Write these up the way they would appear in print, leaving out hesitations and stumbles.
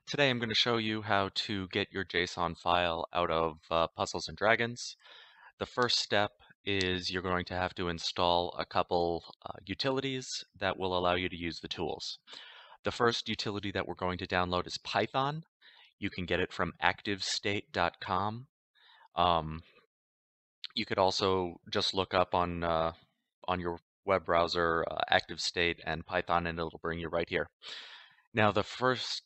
Today I'm going to show you how to get your JSON file out of Puzzles and Dragons. The first step is you're going to have to install a couple utilities that will allow you to use the tools. The first utility that we're going to download is Python. You can get it from activestate.com. You could also just look up on your web browser ActiveState and Python, and it'll bring you right here. Now, the first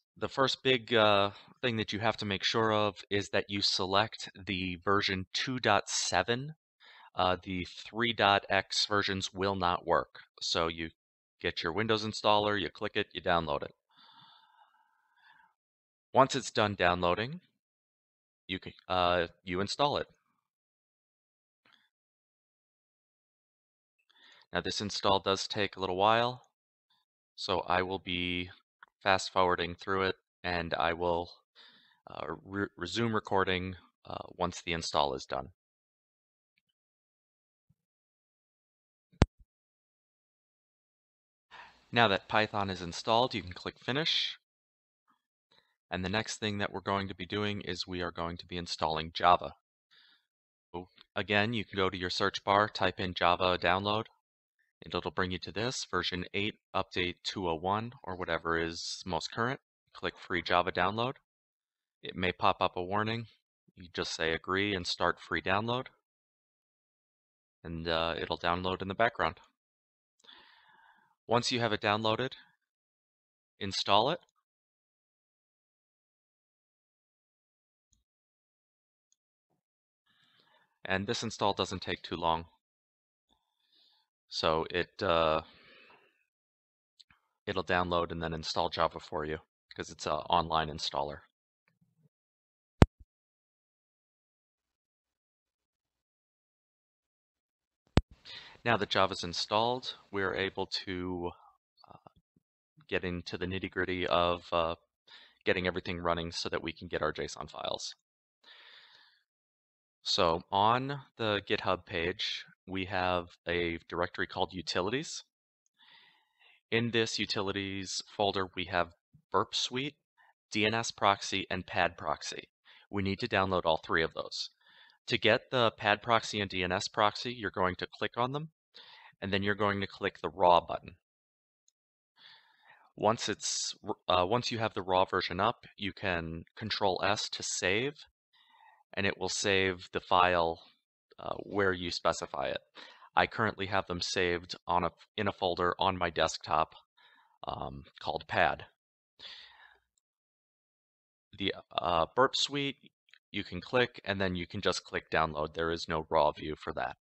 big thing that you have to make sure of is that you select the version 2.7. The 3.x versions will not work. So you get your Windows installer, you click it, you download it. Once it's done downloading, you install it. Now, this install does take a little while, so I will be fast forwarding through it, and I will resume recording once the install is done. Now that Python is installed, you can click Finish. And the next thing that we're going to be doing is we are going to be installing Java. So again, you can go to your search bar, type in Java download, and it'll bring you to this, version 8, update 201, or whatever is most current. Click Free Java Download. It may pop up a warning. You just say agree and start free download, and it'll download in the background. Once you have it downloaded, install it. And this install doesn't take too long. So it'll download and then install Java for you because it's an online installer. Now that Java's installed, we're able to get into the nitty-gritty of getting everything running so that we can get our JSON files. So on the GitHub page, we have a directory called Utilities. In this Utilities folder, we have Burp Suite, DNS Proxy, and PadBox. We need to download all three of those. To get the PadBox and DNS Proxy, you're going to click on them, and then you're going to click the raw button. Once you have the raw version up, you can Control S to save, and it will save the file where you specify it. I currently have them saved in a folder on my desktop called Pad. The Burp Suite, you can click, and then you can just click download. There is no raw view for that.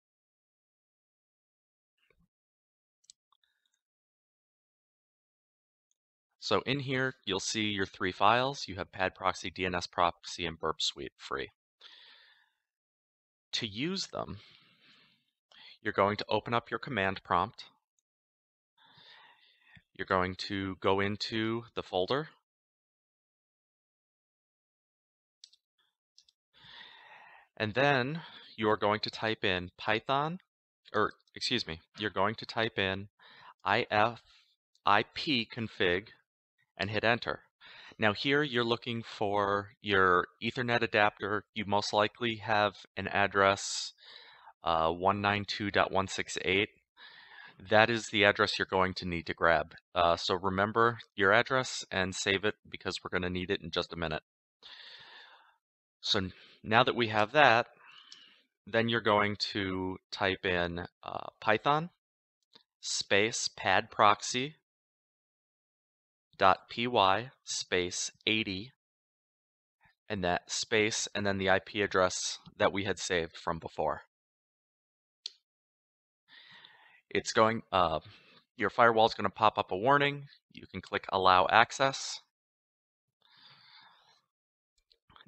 So in here, you'll see your three files. You have PadBox, DNS Proxy, and Burp Suite free. To use them, you're going to open up your command prompt. You're going to go into the folder. And then you're going to type in you're going to type in ipconfig and hit enter. Now here you're looking for your Ethernet adapter. You most likely have an address 192.168. That is the address you're going to need to grab. So remember your address and save it because we're going to need it in just a minute. So now that we have that, then you're going to type in Python space padproxy.py space 80 and that space and then the IP address that we had saved from before. It's going, your firewall is going to pop up a warning. You can click allow access.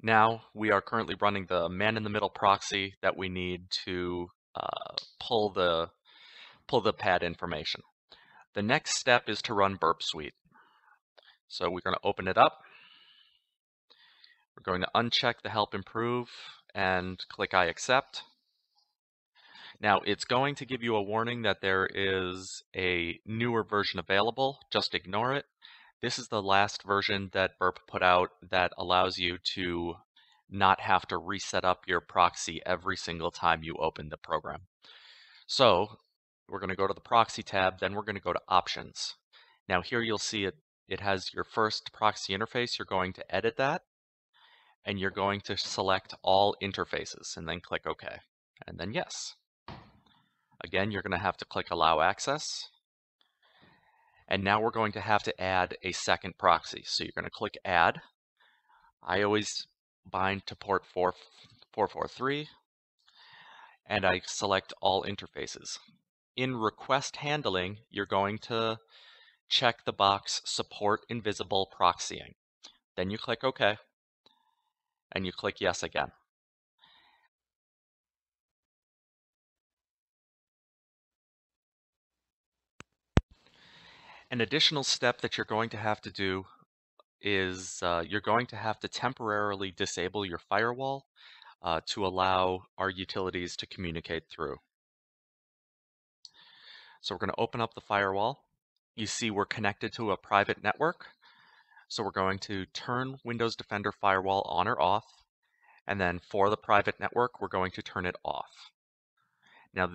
Now we are currently running the man-in-the-middle proxy that we need to pull the pad information. The next step is to run Burp Suite. So we're going to open it up. We're going to uncheck the help improve and click I accept. Now it's going to give you a warning that there is a newer version available. Just ignore it. This is the last version that Burp put out that allows you to not have to reset up your proxy every single time you open the program. So we're going to go to the proxy tab, then we're going to go to options. Now here you'll see it has your first proxy interface. You're going to edit that, and you're going to select all interfaces and then click OK. And then yes. Again, you're going to have to click Allow Access. And now we're going to have to add a second proxy. So you're going to click Add. I always bind to port 443, and I select all interfaces. In request handling, you're going to check the box Support Invisible Proxying. Then you click OK, and you click Yes again. An additional step that you're going to have to do is you're going to have to temporarily disable your firewall to allow our utilities to communicate through. So we're going to open up the firewall. You see we're connected to a private network. So we're going to turn Windows Defender Firewall on or off. And then for the private network, we're going to turn it off. Now,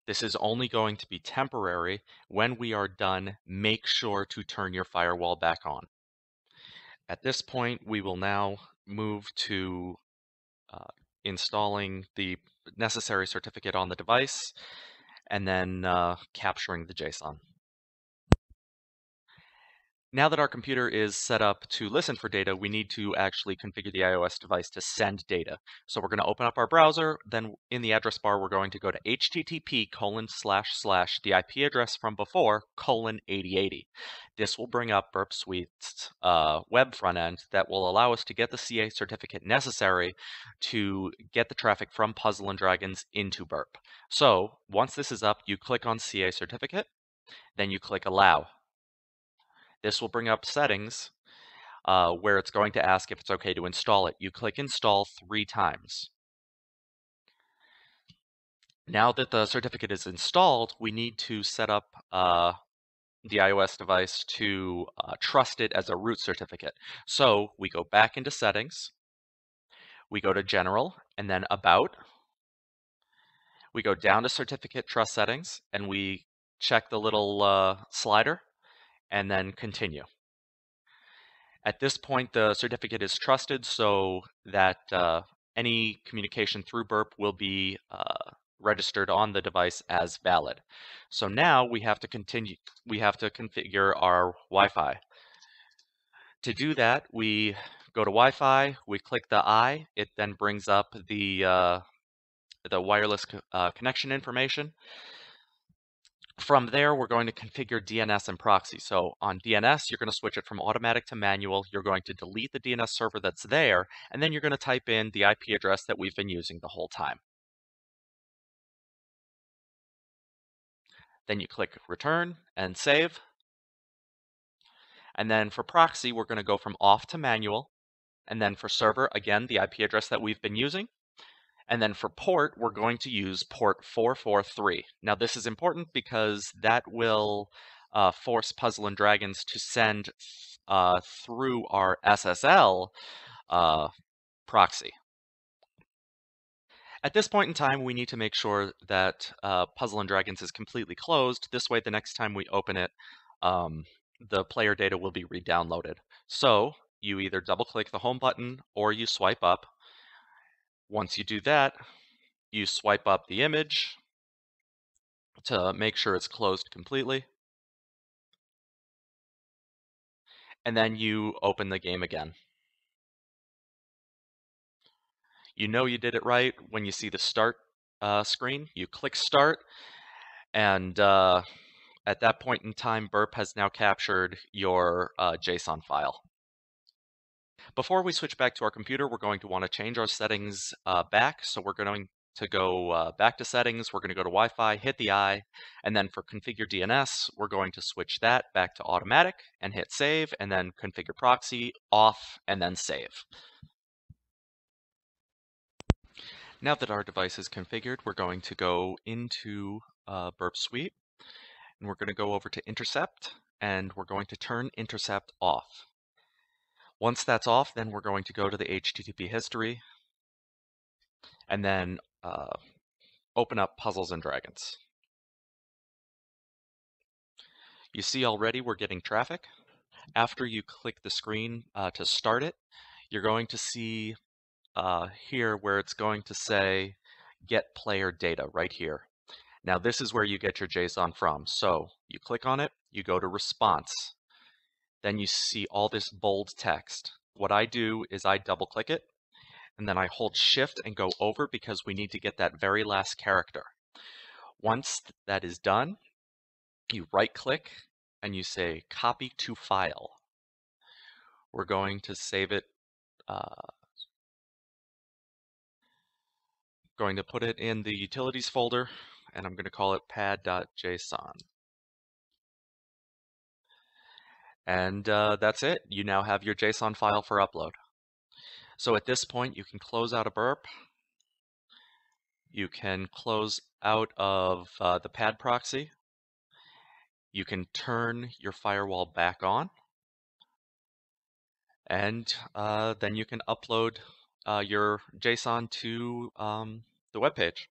this is only going to be temporary. When we are done, make sure to turn your firewall back on. At this point, we will now move to installing the necessary certificate on the device and then capturing the JSON. Now that our computer is set up to listen for data, we need to actually configure the iOS device to send data. So we're going to open up our browser, then in the address bar, we're going to go to http:// the IP address from before, :8080. This will bring up Burp Suite's web front end that will allow us to get the CA certificate necessary to get the traffic from Puzzle & Dragons into Burp. So once this is up, you click on CA certificate, then you click Allow. This will bring up settings where it's going to ask if it's okay to install it. You click Install 3 times. Now that the certificate is installed, we need to set up the iOS device to trust it as a root certificate. So we go back into Settings, we go to General, and then About. We go down to Certificate Trust Settings, and we check the little slider, and then Continue. At this point, the certificate is trusted so that any communication through Burp will be registered on the device as valid. So now we have to configure our Wi-Fi. To do that, we go to Wi-Fi, we click the I, it then brings up the wireless connection information. From there, we're going to configure DNS and proxy. So on DNS, you're going to switch it from automatic to manual. You're going to delete the DNS server that's there, and then you're going to type in the IP address that we've been using the whole time. Then you click Return and Save. And then for proxy, we're going to go from off to manual. And then for server, again, the IP address that we've been using. And then for port, we're going to use port 443. Now this is important because that will force Puzzle & Dragons to send through our SSL proxy. At this point in time, we need to make sure that Puzzle & Dragons is completely closed. This way, the next time we open it, the player data will be re-downloaded. So you either double-click the home button or you swipe up. Once you do that, you swipe up the image to make sure it's closed completely. And then you open the game again. You know you did it right when you see the start screen. You click start, and at that point in time, Burp has now captured your JSON file. Before we switch back to our computer, we're going to want to change our settings back. So we're going to go back to settings. We're going to go to Wi-Fi, hit the I, and then for configure DNS, we're going to switch that back to automatic and hit save, and then configure proxy off, and then save. Now that our device is configured, we're going to go into Burp Suite, and we're going to go over to Intercept, and we're going to turn intercept off. Once that's off, then we're going to go to the HTTP history and then open up Puzzles and Dragons. You see already we're getting traffic. After you click the screen to start it, you're going to see here where it's going to say get player data right here. Now this is where you get your JSON from. So you click on it, you go to response. Then you see all this bold text. What I do is I double click it and then I hold shift and go over because we need to get that very last character. Once that is done, you right click and you say copy to file. We're going to save it, going to put it in the utilities folder, and I'm going to call it pad.json. And that's it. You now have your JSON file for upload. So at this point, you can close out a burp. You can close out of the pad proxy. You can turn your firewall back on. And then you can upload your JSON to the web page.